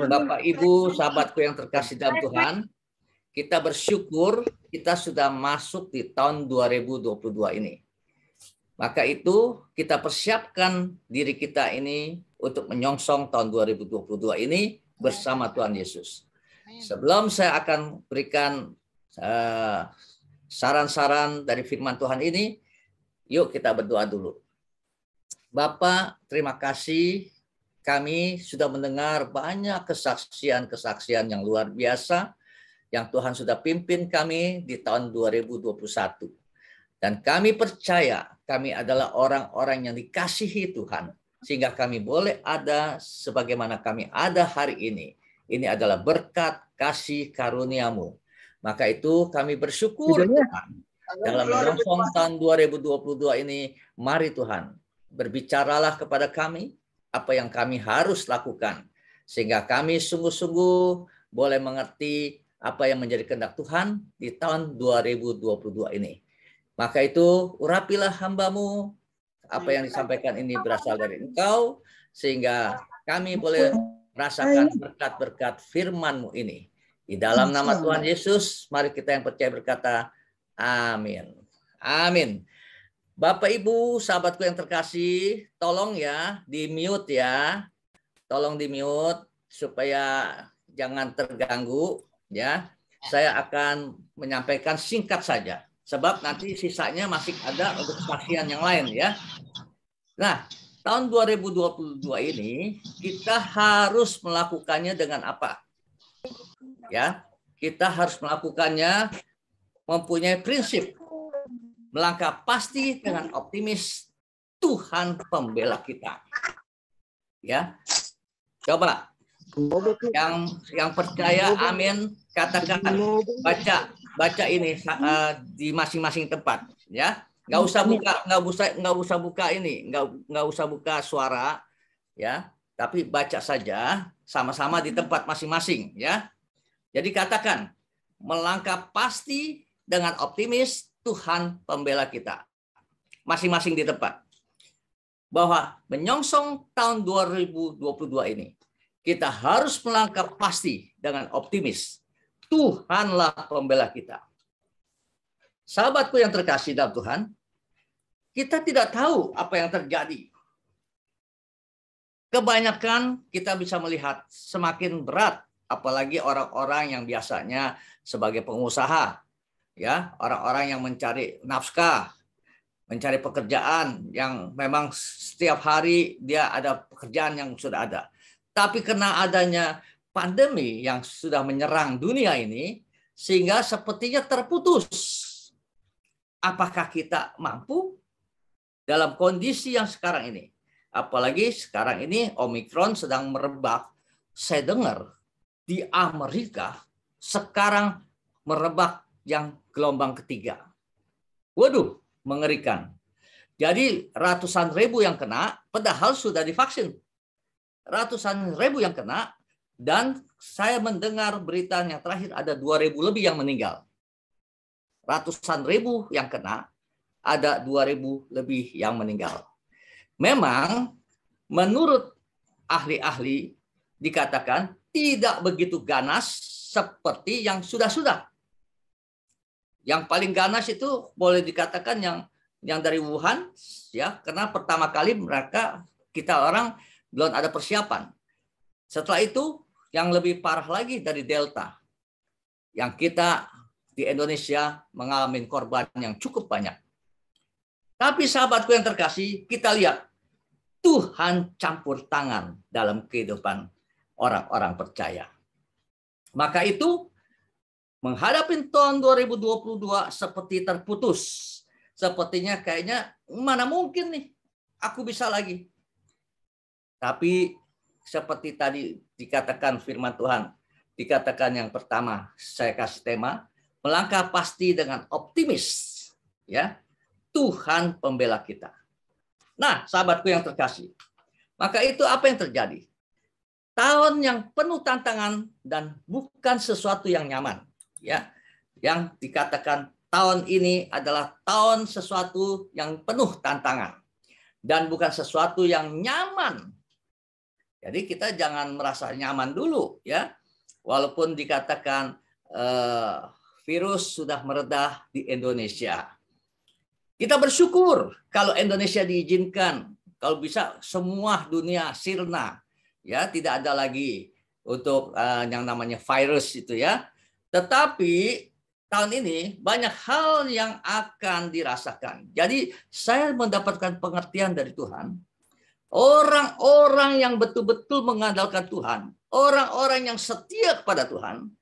Bapak, Ibu, sahabatku yang terkasih dalam Tuhan, kita bersyukur kita sudah masuk di tahun 2022 ini. Maka itu kita persiapkan diri kita ini untuk menyongsong tahun 2022 ini bersama Tuhan Yesus. Sebelum saya akan berikan saran-saran dari firman Tuhan ini, yuk kita berdoa dulu. Bapak, terima kasih kami sudah mendengar banyak kesaksian-kesaksian yang luar biasa yang Tuhan sudah pimpin kami di tahun 2021. Dan kami percaya kami adalah orang-orang yang dikasihi Tuhan. Sehingga kami boleh ada sebagaimana kami ada hari ini. Ini adalah berkat kasih karunia-Mu. Maka itu kami bersyukur Tuhan. Dalam menyongsong tahun 2022 ini, mari Tuhan, berbicaralah kepada kami apa yang kami harus lakukan. Sehingga kami sungguh-sungguh boleh mengerti apa yang menjadi kehendak Tuhan di tahun 2022 ini. Maka itu urapilah hamba-Mu, apa yang disampaikan ini berasal dari Engkau, sehingga kami boleh merasakan berkat-berkat firman-Mu ini. Di dalam nama Tuhan Yesus, mari kita yang percaya berkata, amin. Amin. Bapak, Ibu, sahabatku yang terkasih, tolong ya, di-mute ya. Tolong di-mute supaya jangan terganggu ya. Saya akan menyampaikan singkat saja. Sebab nanti sisanya masih ada untuk kesaksian yang lain ya. Nah, tahun 2022 ini kita harus melakukannya dengan apa? Ya, kita harus melakukannya mempunyai prinsip. Melangkah pasti dengan optimis, Tuhan pembela kita. Ya. Coba yang percaya amin, katakan, baca ini di masing-masing tempat ya. Nggak usah buka ini, nggak usah buka suara ya, tapi baca saja sama-sama di tempat masing-masing ya. Jadi katakan, melangkah pasti dengan optimis, Tuhan pembela kita. Masing-masing di tempat. Bahwa menyongsong tahun 2022 ini, kita harus melangkah pasti dengan optimis. Tuhanlah pembela kita. Sahabatku yang terkasih dalam Tuhan, kita tidak tahu apa yang terjadi. Kebanyakan kita bisa melihat semakin berat, apalagi orang-orang yang biasanya sebagai pengusaha, ya, orang-orang yang mencari nafkah, mencari pekerjaan yang memang setiap hari dia ada pekerjaan yang sudah ada. Tapi karena adanya pandemi yang sudah menyerang dunia ini, sehingga sepertinya terputus. Apakah kita mampu dalam kondisi yang sekarang ini? Apalagi sekarang ini Omikron sedang merebak. Saya dengar di Amerika sekarang merebak yang gelombang ketiga. Waduh, mengerikan. Jadi ratusan ribu yang kena, padahal sudah divaksin. Ratusan ribu yang kena, dan saya mendengar berita yang terakhir ada 2.000 lebih yang meninggal. Ratusan ribu yang kena, ada 2.000 lebih yang meninggal. Memang menurut ahli-ahli dikatakan tidak begitu ganas seperti yang sudah-sudah. Yang paling ganas itu boleh dikatakan yang dari Wuhan ya, karena pertama kali kita orang belum ada persiapan. Setelah itu yang lebih parah lagi dari Delta. Yang kita di Indonesia mengalami korban yang cukup banyak. Tapi sahabatku yang terkasih, kita lihat Tuhan campur tangan dalam kehidupan orang-orang percaya. Maka itu menghadapi tahun 2022 seperti terputus. Sepertinya kayaknya mana mungkin nih aku bisa lagi. Tapi seperti tadi dikatakan firman Tuhan, dikatakan yang pertama saya kasih tema, melangkah pasti dengan optimis. Ya, Tuhan pembela kita. Nah, sahabatku yang terkasih, maka itu apa yang terjadi? Tahun yang penuh tantangan dan bukan sesuatu yang nyaman. Ya, yang dikatakan tahun ini adalah tahun sesuatu yang penuh tantangan dan bukan sesuatu yang nyaman. Jadi kita jangan merasa nyaman dulu ya. Walaupun dikatakan virus sudah meredah di Indonesia. Kita bersyukur kalau Indonesia diizinkan, kalau bisa semua dunia sirna, ya tidak ada lagi untuk yang namanya virus itu ya. Tetapi tahun ini banyak hal yang akan dirasakan. Jadi saya mendapatkan pengertian dari Tuhan. Orang-orang yang betul-betul mengandalkan Tuhan, orang-orang yang setia kepada Tuhan,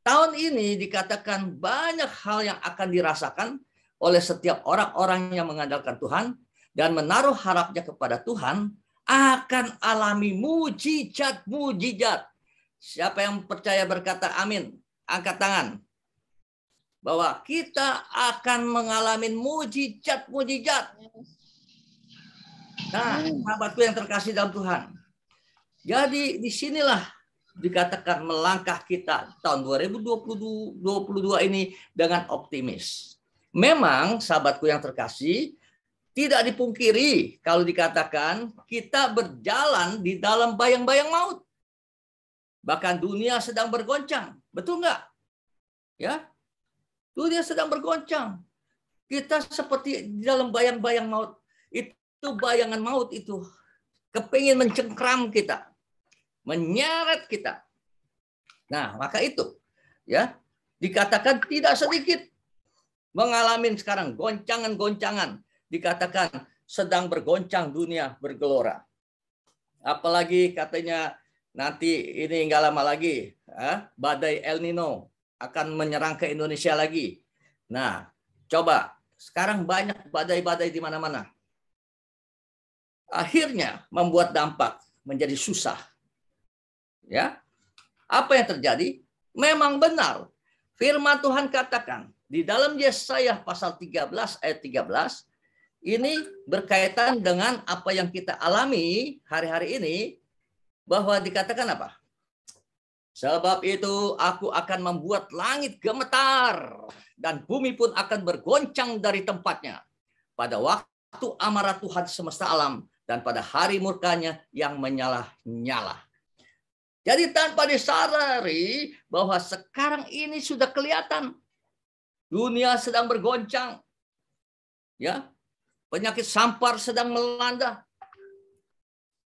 tahun ini dikatakan banyak hal yang akan dirasakan oleh setiap orang-orang yang mengandalkan Tuhan dan menaruh harapnya kepada Tuhan akan alami mujizat-mujizat. Siapa yang percaya berkata amin, angkat tangan. Bahwa kita akan mengalami mujizat-mujizat. Nah, sahabatku yang terkasih dalam Tuhan. Jadi disinilah dikatakan melangkah kita tahun 2022 ini dengan optimis. Memang sahabatku yang terkasih, tidak dipungkiri kalau dikatakan kita berjalan di dalam bayang-bayang maut. Bahkan dunia sedang bergoncang. Betul nggak? Ya, dunia sedang bergoncang. Kita seperti di dalam bayang-bayang maut. Itu bayangan maut itu kepingin mencengkram kita, menyeret kita. Nah, maka itu ya dikatakan tidak sedikit mengalami sekarang goncangan-goncangan, dikatakan sedang bergoncang dunia bergelora. Apalagi katanya nanti ini enggak lama lagi badai El Nino akan menyerang ke Indonesia lagi. Nah, coba sekarang banyak badai-badai di mana-mana. Akhirnya membuat dampak menjadi susah. Ya. Apa yang terjadi? Memang benar. Firman Tuhan katakan di dalam Yesaya pasal 13 ayat 13 ini berkaitan dengan apa yang kita alami hari-hari ini, bahwa dikatakan apa? Sebab itu aku akan membuat langit gemetar dan bumi pun akan bergoncang dari tempatnya pada waktu amarah Tuhan semesta alam dan pada hari murkanya yang menyala-nyala. Jadi tanpa disadari bahwa sekarang ini sudah kelihatan dunia sedang bergoncang. Ya. Penyakit sampar sedang melanda.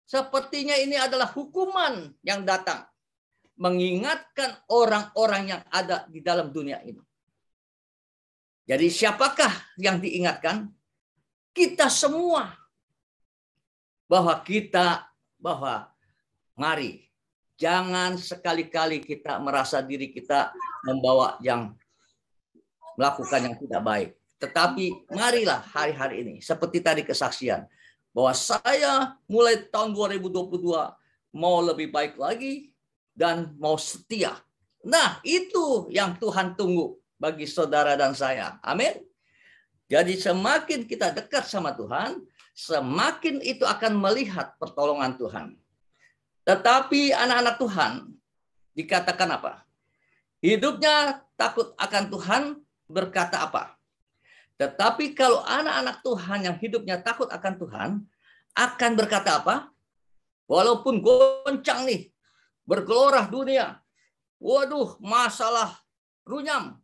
Sepertinya ini adalah hukuman yang datang mengingatkan orang-orang yang ada di dalam dunia ini. Jadi siapakah yang diingatkan? Kita semua. Bahwa mari jangan sekali-kali kita merasa diri kita membawa yang melakukan yang tidak baik. Tetapi marilah hari-hari ini seperti tadi kesaksian bahwa saya mulai tahun 2022 mau lebih baik lagi dan mau setia. Nah, itu yang Tuhan tunggu bagi saudara dan saya. Amin. Jadi semakin kita dekat sama Tuhan, semakin itu akan melihat pertolongan Tuhan. Tetapi anak-anak Tuhan dikatakan apa? Hidupnya takut akan Tuhan berkata apa? Tetapi kalau anak-anak Tuhan yang hidupnya takut akan Tuhan akan berkata apa? Walaupun goncang nih, bergelora dunia. Waduh, masalah runyam,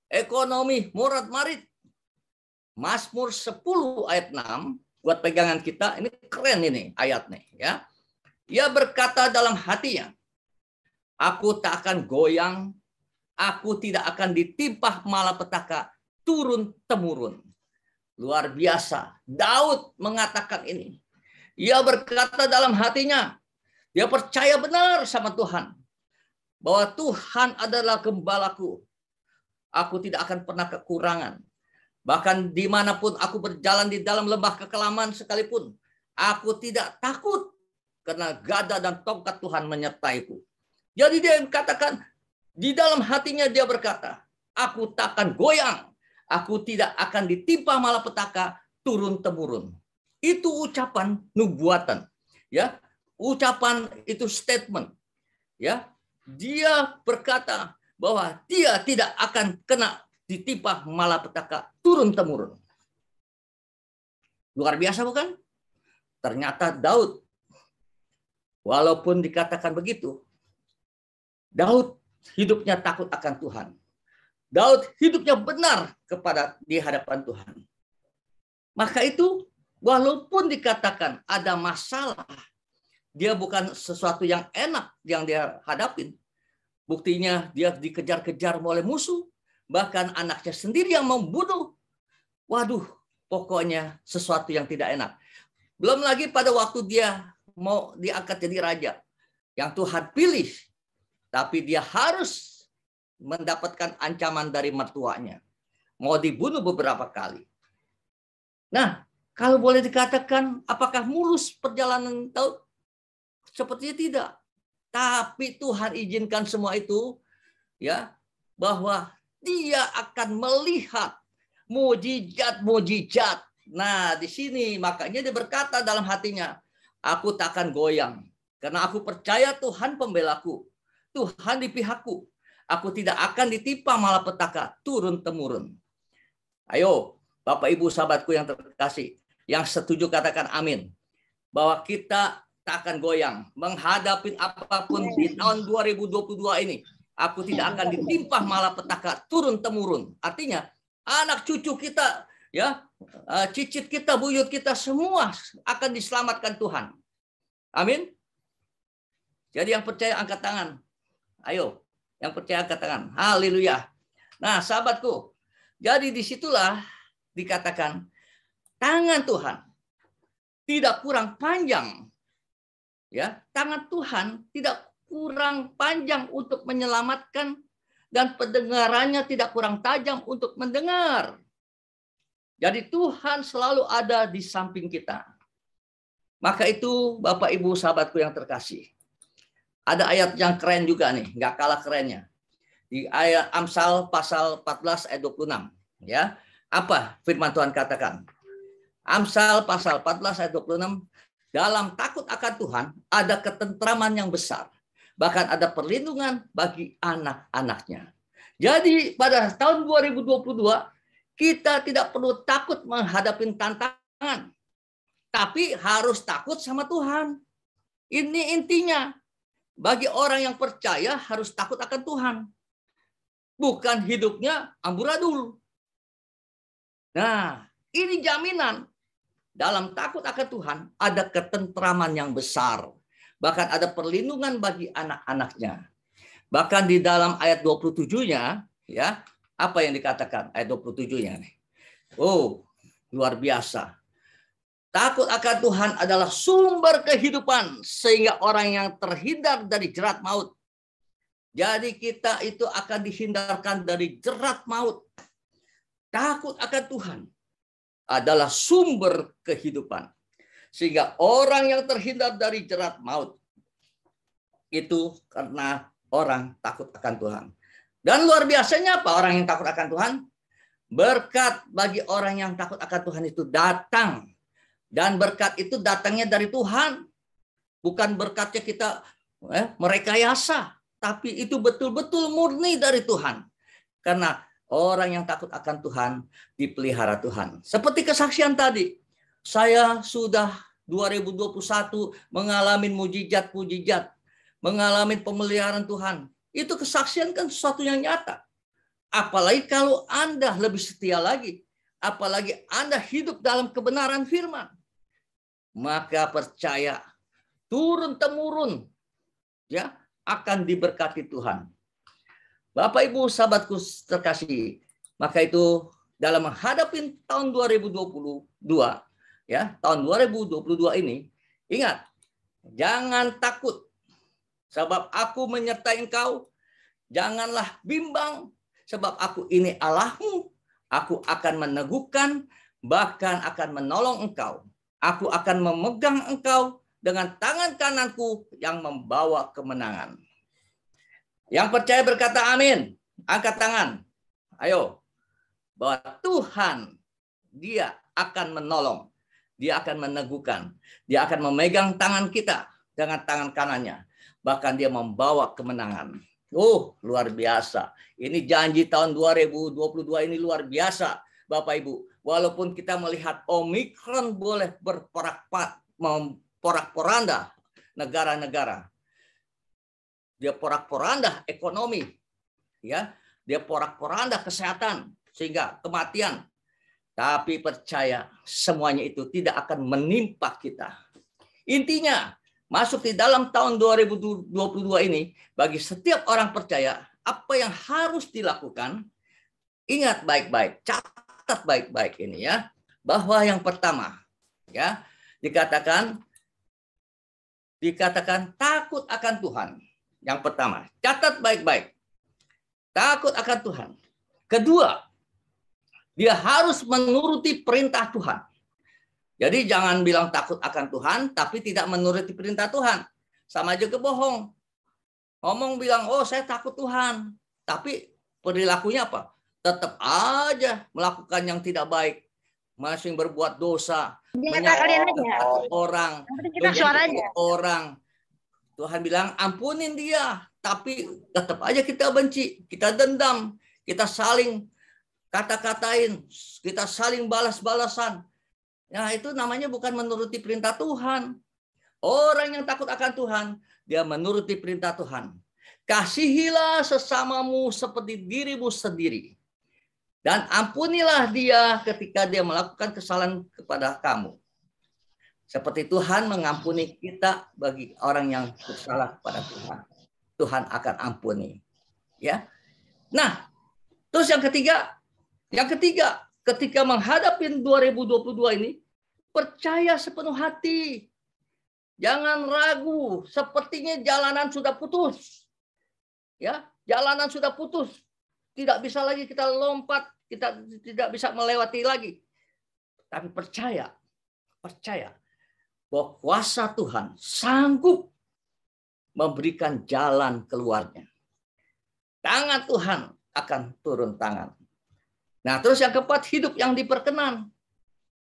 ekonomi morat-marit. Mazmur 10 ayat 6 buat pegangan kita, ini keren ini ayatnya ya. Ia berkata dalam hatinya, aku tak akan goyang, aku tidak akan ditimpa malapetaka turun-temurun. Luar biasa. Daud mengatakan ini. Ia berkata dalam hatinya, dia percaya benar sama Tuhan. Bahwa Tuhan adalah gembalaku. Aku tidak akan pernah kekurangan. Bahkan dimanapun aku berjalan di dalam lembah kekelaman sekalipun, aku tidak takut karena gada dan tongkat Tuhan menyertaiku. Jadi dia katakan, di dalam hatinya dia berkata, aku takkan goyang, aku tidak akan ditimpa malapetaka turun-temurun. Itu ucapan nubuatan, ya. Ucapan itu statement, ya. Dia berkata bahwa dia tidak akan kena ditimpa malapetaka turun-temurun. Luar biasa bukan? Ternyata Daud, Walaupun dikatakan begitu, Daud hidupnya takut akan Tuhan. Daud hidupnya benar di hadapan Tuhan. Maka itu walaupun dikatakan ada masalah, dia bukan sesuatu yang enak yang dia hadapin. Buktinya dia dikejar-kejar oleh musuh. Bahkan anaknya sendiri yang membunuh. Waduh, pokoknya sesuatu yang tidak enak. Belum lagi pada waktu dia mau diangkat jadi raja. Yang Tuhan pilih. Tapi dia harus mendapatkan ancaman dari mertuanya. Mau dibunuh beberapa kali. Nah, kalau boleh dikatakan apakah mulus perjalanan Daud? Sepertinya tidak. Tapi Tuhan izinkan semua itu, ya, bahwa dia akan melihat mujizat-mujizat. Nah, di sini makanya dia berkata dalam hatinya, aku tak akan goyang karena aku percaya Tuhan pembelaku. Tuhan di pihakku. Aku tidak akan ditimpa malapetaka turun temurun. Ayo, Bapak Ibu sahabatku yang terkasih, yang setuju katakan amin. Bahwa kita tak akan goyang menghadapi apapun di tahun 2022 ini. Aku tidak akan ditimpa malapetaka turun temurun. Artinya anak cucu kita, ya, cicit kita, buyut kita semua akan diselamatkan Tuhan. Amin. Jadi yang percaya angkat tangan. Ayo, yang percaya angkat tangan. Haleluya. Nah, sahabatku, jadi disitulah dikatakan tangan Tuhan tidak kurang panjang. Ya, tangan Tuhan tidak kurang panjang untuk menyelamatkan dan pendengarannya tidak kurang tajam untuk mendengar. Jadi Tuhan selalu ada di samping kita. Maka itu Bapak Ibu sahabatku yang terkasih. Ada ayat yang keren juga nih, nggak kalah kerennya. Di ayat Amsal pasal 14 ayat 26. Ya, apa firman Tuhan katakan? Amsal pasal 14 ayat 26. Dalam takut akan Tuhan ada ketentraman yang besar. Bahkan ada perlindungan bagi anak-anaknya. Jadi pada tahun 2022 kita tidak perlu takut menghadapi tantangan. Tapi harus takut sama Tuhan. Ini intinya. Bagi orang yang percaya harus takut akan Tuhan. Bukan hidupnya amburadul. Nah, ini jaminan. Dalam takut akan Tuhan ada ketentraman yang besar. Bahkan ada perlindungan bagi anak-anaknya. Bahkan di dalam ayat 27-nya, ya, apa yang dikatakan ayat 27-nya nih? Oh, luar biasa. Takut akan Tuhan adalah sumber kehidupan sehingga orang yang terhindar dari jerat maut. Jadi kita itu akan dihindarkan dari jerat maut. Takut akan Tuhan adalah sumber kehidupan. Sehingga orang yang terhindar dari jerat maut itu karena orang takut akan Tuhan. Dan luar biasanya apa orang yang takut akan Tuhan? Berkat bagi orang yang takut akan Tuhan itu datang. Dan berkat itu datangnya dari Tuhan. Bukan berkatnya kita merekayasa. Tapi itu betul-betul murni dari Tuhan. Karena orang yang takut akan Tuhan dipelihara Tuhan. Seperti kesaksian tadi. Saya sudah 2021 mengalami mujizat-mujizat. Mengalami pemeliharaan Tuhan. Itu kesaksian kan sesuatu yang nyata. Apalagi kalau Anda lebih setia lagi. Apalagi Anda hidup dalam kebenaran firman. Maka percaya turun-temurun ya akan diberkati Tuhan. Bapak Ibu sahabatku terkasih, maka itu dalam menghadapi tahun 2022 ya, tahun 2022 ini ingat, jangan takut sebab aku menyertai engkau. Janganlah bimbang sebab aku ini Allahmu. Aku akan meneguhkan bahkan akan menolong engkau. Aku akan memegang engkau dengan tangan kananku yang membawa kemenangan. Yang percaya berkata amin. Angkat tangan. Ayo. Bahwa Tuhan, dia akan menolong. Dia akan meneguhkan. Dia akan memegang tangan kita dengan tangan kanannya. Bahkan dia membawa kemenangan. Oh, luar biasa. Ini janji tahun 2022 ini luar biasa, Bapak Ibu. Walaupun kita melihat Omikron boleh berporak-poranda, negara-negara. Dia porak-poranda ekonomi, ya. Dia porak-poranda kesehatan sehingga kematian. Tapi percaya semuanya itu tidak akan menimpa kita. Intinya, masuk di dalam tahun 2022 ini, bagi setiap orang percaya, apa yang harus dilakukan, ingat baik-baik, catat baik-baik ini ya, bahwa yang pertama, ya, dikatakan takut akan Tuhan. Yang pertama, catat baik-baik. Takut akan Tuhan. Kedua, dia harus menuruti perintah Tuhan. Jadi jangan bilang takut akan Tuhan, tapi tidak menuruti perintah Tuhan. Sama aja bohong. Ngomong bilang, oh saya takut Tuhan. Tapi perilakunya apa? Tetap aja melakukan yang tidak baik. Masih berbuat dosa. Menyakiti orang. Orang. Tuhan bilang, ampunin dia. Tapi tetap aja kita benci. Kita dendam. Kita saling kata-katain. Kita saling balas-balasan. Nah, itu namanya bukan menuruti perintah Tuhan. Orang yang takut akan Tuhan, dia menuruti perintah Tuhan. Kasihilah sesamamu seperti dirimu sendiri. Dan ampunilah dia ketika dia melakukan kesalahan kepada kamu. Seperti Tuhan mengampuni kita bagi orang yang bersalah kepada Tuhan. Tuhan akan ampuni. Ya. Nah, terus yang ketiga, ketika menghadapi 2022 ini, percaya sepenuh hati. Jangan ragu, sepertinya jalanan sudah putus. Ya, jalanan sudah putus. Tidak bisa lagi kita lompat, kita tidak bisa melewati lagi. Tapi percaya bahwa kuasa Tuhan sanggup memberikan jalan keluarnya. Tangan Tuhan akan turun tangan. Nah, terus yang keempat, hidup yang diperkenan.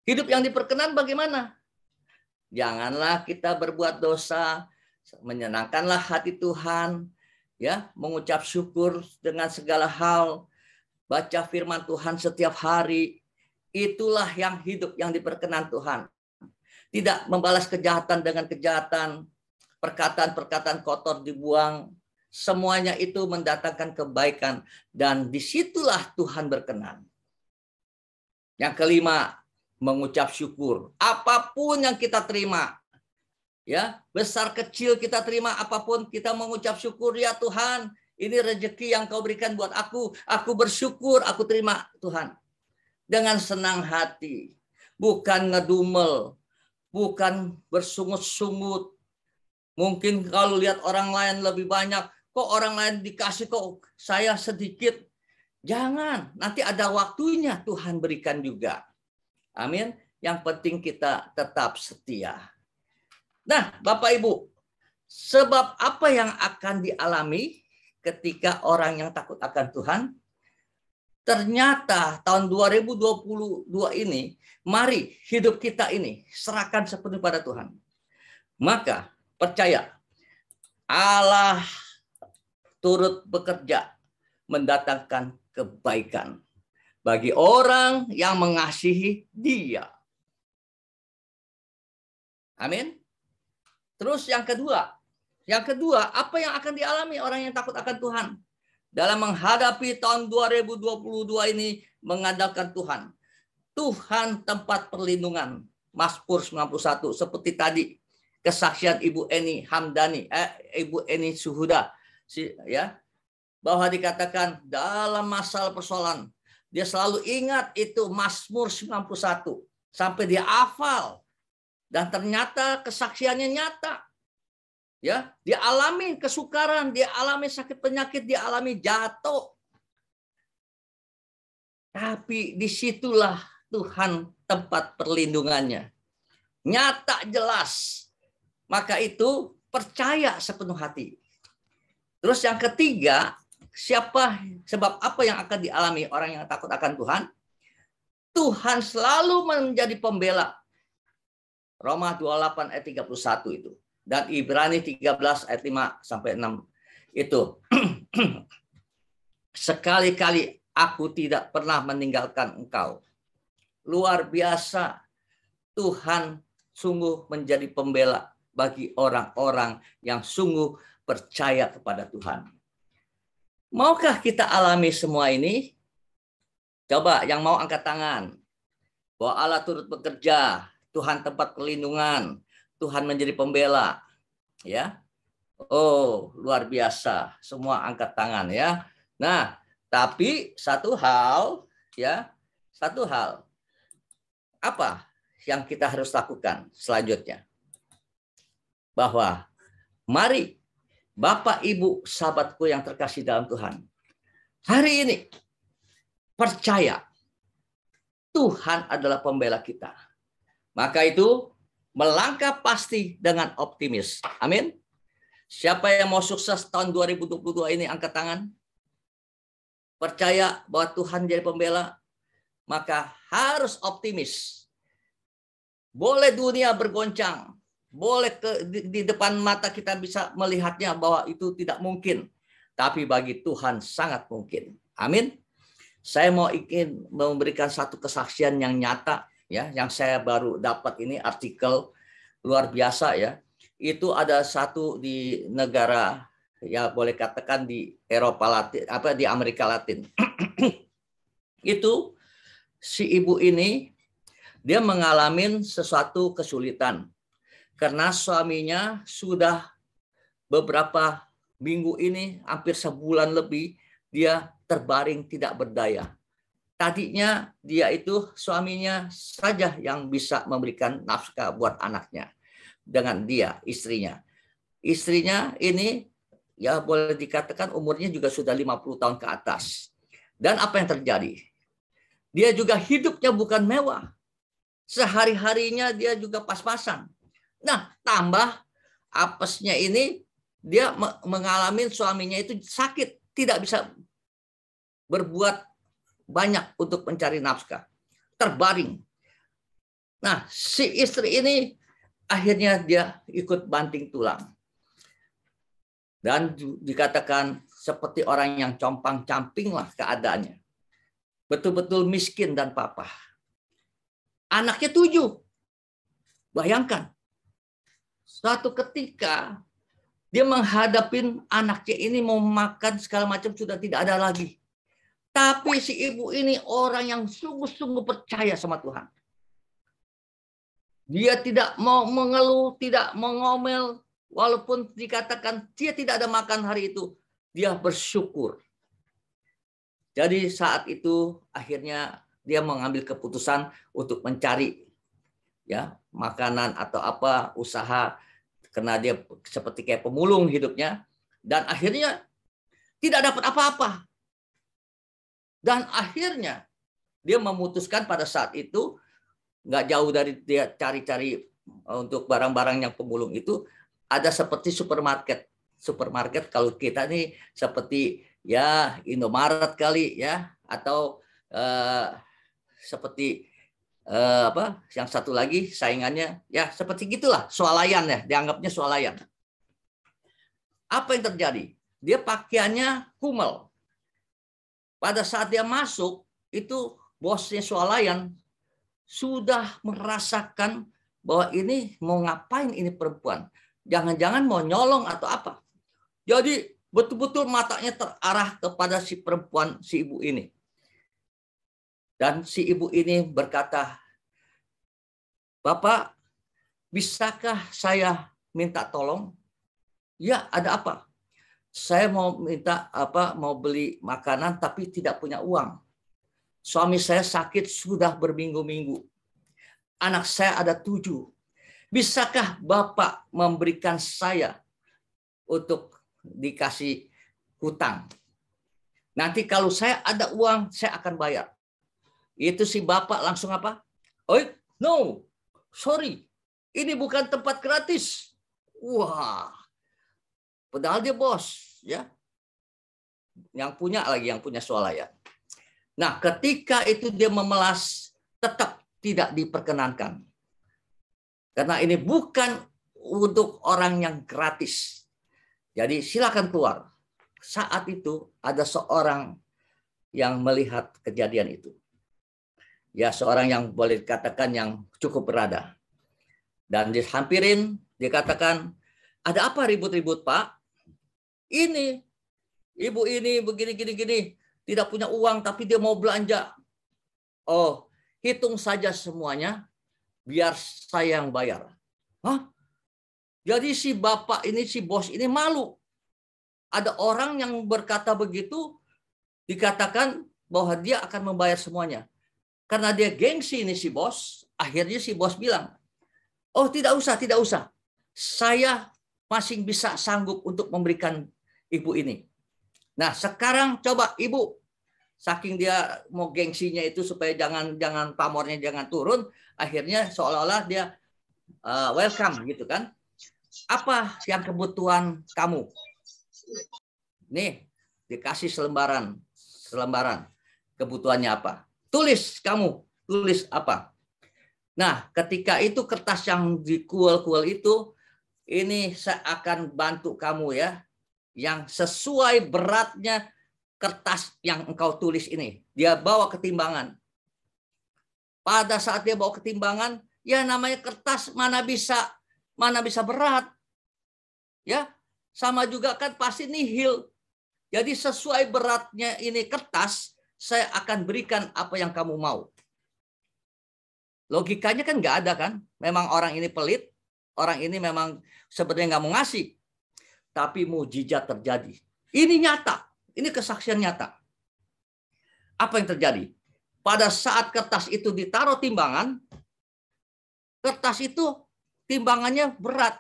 Hidup yang diperkenan bagaimana? Janganlah kita berbuat dosa, menyenangkanlah hati Tuhan, ya, mengucap syukur dengan segala hal, baca firman Tuhan setiap hari. Itulah yang hidup yang diperkenan Tuhan. Tidak membalas kejahatan dengan kejahatan, perkataan-perkataan kotor dibuang. Semuanya itu mendatangkan kebaikan dan disitulah Tuhan berkenan. Yang kelima, mengucap syukur. Apapun yang kita terima, ya, besar kecil kita terima, apapun kita mengucap syukur, ya Tuhan, ini rezeki yang kau berikan buat aku. Aku bersyukur, aku terima Tuhan. Dengan senang hati, bukan ngedumel, bukan bersungut-sungut. Mungkin kalau lihat orang lain lebih banyak, kok orang lain dikasih, kok saya sedikit. Jangan, nanti ada waktunya Tuhan berikan juga. Amin. Yang penting kita tetap setia. Nah, Bapak Ibu, sebab apa yang akan dialami ketika orang yang takut akan Tuhan? Ternyata tahun 2022 ini, mari hidup kita ini serahkan sepenuhnya pada Tuhan. Maka percaya, Allah turut bekerja mendatangkan kebaikan bagi orang yang mengasihi Dia. Amin. Terus yang kedua, apa yang akan dialami orang yang takut akan Tuhan dalam menghadapi tahun 2022 ini mengandalkan Tuhan. Tuhan tempat perlindungan. Mazmur 91 seperti tadi kesaksian Ibu Eni Hamdani, Ibu Eni Suhuda, ya, bahwa dikatakan dalam masalah persoalan dia selalu ingat itu Mazmur 91 sampai dia hafal dan ternyata kesaksiannya nyata. Ya, dia alami kesukaran, dia alami sakit penyakit, dia alami jatuh. Tapi disitulah Tuhan tempat perlindungannya. Nyata jelas. Maka itu percaya sepenuh hati. Terus yang ketiga, sebab apa yang akan dialami orang yang takut akan Tuhan? Tuhan selalu menjadi pembela. Roma 28 ayat 31 itu. Dan Ibrani 13 ayat 5 sampai 6 itu. Sekali-kali aku tidak pernah meninggalkan engkau. Luar biasa. Tuhan sungguh menjadi pembela bagi orang-orang yang sungguh percaya kepada Tuhan. Maukah kita alami semua ini? Coba yang mau angkat tangan. Bahwa Allah turut bekerja, Tuhan tempat perlindungan, Tuhan menjadi pembela. Ya. Oh, luar biasa. Semua angkat tangan ya. Nah, tapi satu hal ya, satu hal. Apa yang kita harus lakukan selanjutnya? Bahwa mari Bapak, Ibu, sahabatku yang terkasih dalam Tuhan. Hari ini percaya Tuhan adalah pembela kita. Maka itu melangkah pasti dengan optimis. Amin. Siapa yang mau sukses tahun 2022 ini angkat tangan. Percaya bahwa Tuhan jadi pembela, maka harus optimis. Boleh dunia bergoncang, boleh di depan mata kita bisa melihatnya bahwa itu tidak mungkin, tapi bagi Tuhan sangat mungkin. Amin. Saya mau ingin memberikan satu kesaksian yang nyata ya, yang saya baru dapat ini artikel luar biasa ya. Itu ada satu di negara ya boleh katakan di Eropa Latin, di Amerika Latin. Itu si ibu ini dia mengalami sesuatu kesulitan karena suaminya sudah beberapa minggu ini, hampir sebulan lebih, dia terbaring tidak berdaya. Tadinya dia itu suaminya saja yang bisa memberikan nafkah buat anaknya dengan dia, istrinya. Istrinya ini ya boleh dikatakan umurnya juga sudah 50 tahun ke atas. Dan apa yang terjadi? Dia juga hidupnya bukan mewah. Sehari-harinya dia juga pas-pasan. Nah, tambah apesnya ini, dia mengalami suaminya itu sakit, tidak bisa berbuat banyak untuk mencari nafkah, terbaring. Nah, si istri ini akhirnya dia ikut banting tulang. Dan dikatakan seperti orang yang compang-camping lah keadaannya. Betul-betul miskin dan papa. Anaknya 7. Bayangkan. Suatu ketika dia menghadapin anaknya ini mau makan segala macam sudah tidak ada lagi. Tapi si ibu ini orang yang sungguh-sungguh percaya sama Tuhan. Dia tidak mau mengeluh, tidak mau ngomel. Walaupun dikatakan dia tidak ada makan hari itu. Dia bersyukur. Jadi saat itu akhirnya dia mengambil keputusan untuk mencari ya makanan atau apa usaha karena dia seperti kayak pemulung hidupnya dan akhirnya tidak dapat apa-apa. Dan akhirnya dia memutuskan pada saat itu nggak jauh dari dia cari-cari untuk barang-barang yang pemulung itu ada seperti supermarket. Supermarket kalau kita nih seperti ya Indomaret kali ya atau seperti apa yang satu lagi saingannya ya seperti gitulah swalayan ya dianggapnya swalayan. Apa yang terjadi? Dia pakaiannya kumel. Pada saat dia masuk itu bosnya swalayan sudah merasakan bahwa ini mau ngapain ini perempuan, jangan-jangan mau nyolong atau apa. Jadi betul-betul matanya terarah kepada si perempuan si ibu ini. Dan si ibu ini berkata, "Bapak, bisakah saya minta tolong?" "Ya, ada apa?" "Saya mau minta mau beli makanan tapi tidak punya uang. Suami saya sakit sudah berminggu-minggu. Anak saya ada 7. Bisakah Bapak memberikan saya untuk dikasih hutang? Nanti kalau saya ada uang, saya akan bayar." Itu si bapak langsung apa? "Oh, no, sorry. Ini bukan tempat gratis." Wah, padahal dia bos, ya. Yang punya swalayan. Nah, ketika itu dia memelas, tetap tidak diperkenankan. Karena ini bukan untuk orang yang gratis. Jadi silakan keluar. Saat itu ada seorang yang melihat kejadian itu. Ya, seorang yang boleh dikatakan yang cukup berada. Dan dihampirin, Dia katakan, ada apa ribut-ribut, Pak? Ini, ibu ini begini, tidak punya uang tapi dia mau belanja. Oh, hitung saja semuanya, biar saya yang bayar. Hah? Jadi si bapak ini, si bos ini malu. Ada orang yang berkata begitu, dikatakan bahwa dia akan membayar semuanya. Karena dia gengsi ini si bos, akhirnya si bos bilang, oh tidak usah. Saya masih bisa sanggup untuk memberikan ibu ini. Nah sekarang coba ibu, saking dia mau gengsinya itu supaya jangan pamornya jangan turun, akhirnya seolah-olah dia welcome gitu kan. Apa yang kebutuhan kamu? Nih dikasih selembaran. Kebutuhannya apa? Tulis kamu, tulis apa? Nah, ketika itu kertas yang dikuel-kuel itu, ini saya akan bantu kamu ya, yang sesuai beratnya kertas yang engkau tulis ini. Dia bawa ke timbangan. Pada saat dia bawa ke timbangan, ya namanya kertas mana bisa berat. Ya, sama juga kan pasti nihil. Jadi sesuai beratnya ini kertas, saya akan berikan apa yang kamu mau. Logikanya kan nggak ada kan. Memang orang ini pelit, orang ini memang sebenarnya nggak mau ngasih. Tapi mukjizat terjadi. Ini nyata, ini kesaksian nyata. Apa yang terjadi? Pada saat kertas itu ditaruh timbangan, kertas itu timbangannya berat.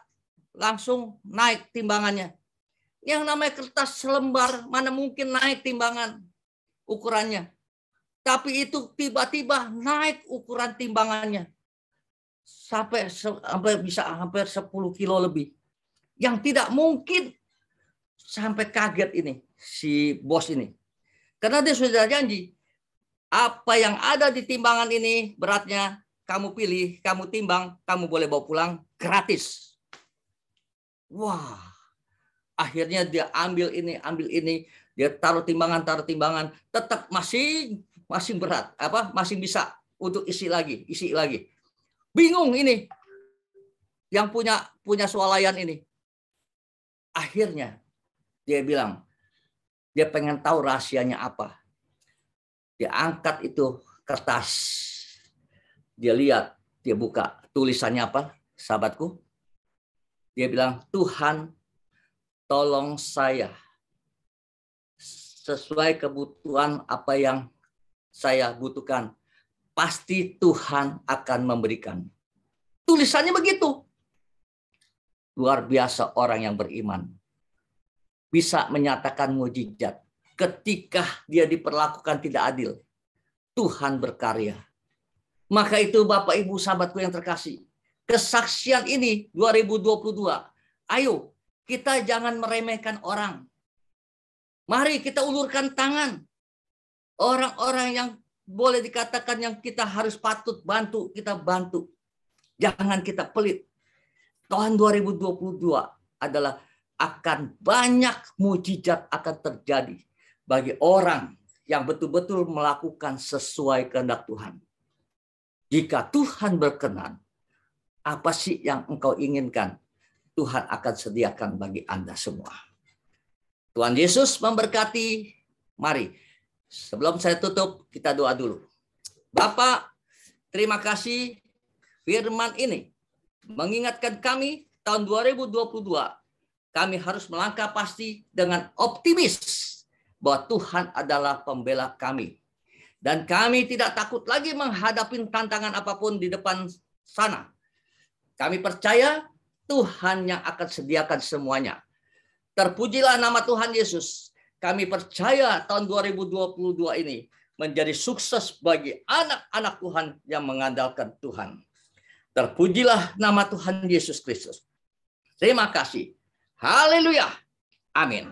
Langsung naik timbangannya. Yang namanya kertas selembar, mana mungkin naik timbangan ukurannya. Tapi itu tiba-tiba naik ukuran timbangannya. Sampai bisa hampir 10 kilo lebih. Yang tidak mungkin, sampai kaget ini si bos ini. Karena dia sudah janji, apa yang ada di timbangan ini beratnya kamu pilih, kamu timbang, kamu boleh bawa pulang gratis. Wah, akhirnya dia ambil ini, dia taruh timbangan, tetap masih berat, masih bisa untuk isi lagi. Bingung ini yang punya swalayan ini. Akhirnya dia bilang, dia pengen tahu rahasianya apa. Dia angkat itu kertas, dia lihat, dia buka, tulisannya apa, sahabatku? Dia bilang, Tuhan, tolong saya sesuai kebutuhan apa yang saya butuhkan. Pasti Tuhan akan memberikan. Tulisannya begitu. Luar biasa orang yang beriman. Bisa menyatakan mukjizat. Ketika dia diperlakukan tidak adil, Tuhan berkarya. Maka itu Bapak Ibu sahabatku yang terkasih. Kesaksian ini 2022. Ayo kita jangan meremehkan orang. Mari kita ulurkan tangan. Orang-orang yang boleh dikatakan yang kita harus patut bantu, kita bantu. Jangan kita pelit. Tahun 2022 adalah akan banyak mukjizat akan terjadi bagi orang yang betul-betul melakukan sesuai kehendak Tuhan. Jika Tuhan berkenan, apa sih yang engkau inginkan? Tuhan akan sediakan bagi Anda semua. Tuhan Yesus memberkati. Mari, sebelum saya tutup, kita doa dulu. Bapak, terima kasih firman ini mengingatkan kami tahun 2022, kami harus melangkah pasti dengan optimis bahwa Tuhan adalah pembela kami. Dan kami tidak takut lagi menghadapi tantangan apapun di depan sana. Kami percaya Tuhan yang akan sediakan semuanya. Terpujilah nama Tuhan Yesus. Kami percaya tahun 2022 ini menjadi sukses bagi anak-anak Tuhan yang mengandalkan Tuhan. Terpujilah nama Tuhan Yesus Kristus. Terima kasih. Haleluya. Amin.